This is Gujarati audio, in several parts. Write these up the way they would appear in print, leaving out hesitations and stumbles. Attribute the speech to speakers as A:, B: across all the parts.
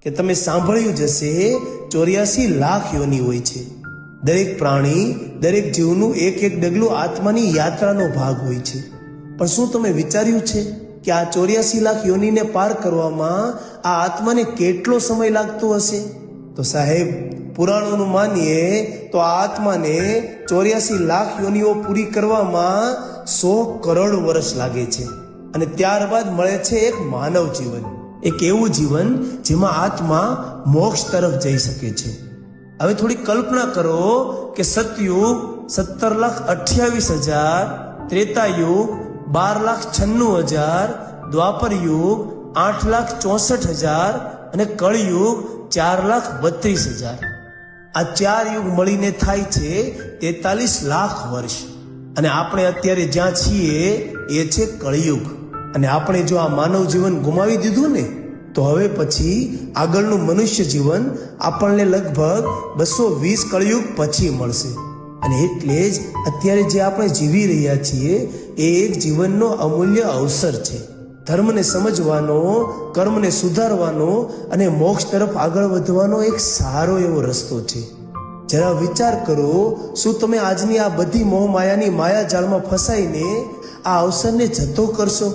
A: કે તમે સાંભળ્યું જ હશે 84 લાખ યોની હોય છે। દરેક પ્રાણી, દરેક જીવનું એક એક ડગલું આત્માની યાત્રાનો ભાગ હોય છે। પણ શું તમે વિચાર્યું છે કે આ 84 લાખ યોનીને પાર કરવામાં આ આત્માને કેટલો સમય લાગતો હશે? તો સાહેબ, પુરાણોનું માનીએ તો આ આત્માને 84 લાખ યોનીઓ પૂરી કરવામાં 100 કરોડ વર્ષ લાગે છે। અને ત્યારબાદ મળે છે એક માનવ જીવન, એક એવું જીવન જેમાં આત્મા મોક્ષ તરફ જઈ શકે છે। હવે થોડી કલ્પના કરો કે સતયુગ 17,28,000, ત્રેતાયુગ 12,96,000, દ્વાપર યુગ 8,64,000 અને કળયુગ 4,32,000। આ 4 યુગ મળીને થાય છે 43 લાખ વર્ષ। અને આપણે અત્યારે જ્યાં છીએ એ છે કળયુગ। અને આપણે જો આ માનવ જીવન ગુમાવી દીધું ને, તો હવે પછી આગળનું મનુષ્ય જીવન આપણને લગભગ 220 કળયુગ પછી મળશે। અને એટલે જ અત્યારે જે આપણે જીવી રહ્યા છીએ એ એક જીવનનો અમૂલ્ય અવસર છે। ધર્મને સમજવાનો, કર્મને સુધારવાનો અને મોક્ષ તરફ આગળ વધવાનો એક સારો એવો રસ્તો છે। જરા વિચાર કરો, શું તમે આજની આ બધી મોહમાયાની માયાજાળમાં ફસાઈને આ અવસરને જતો કરશો?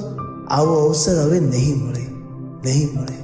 A: આવો અવસર હવે નહીં મળે।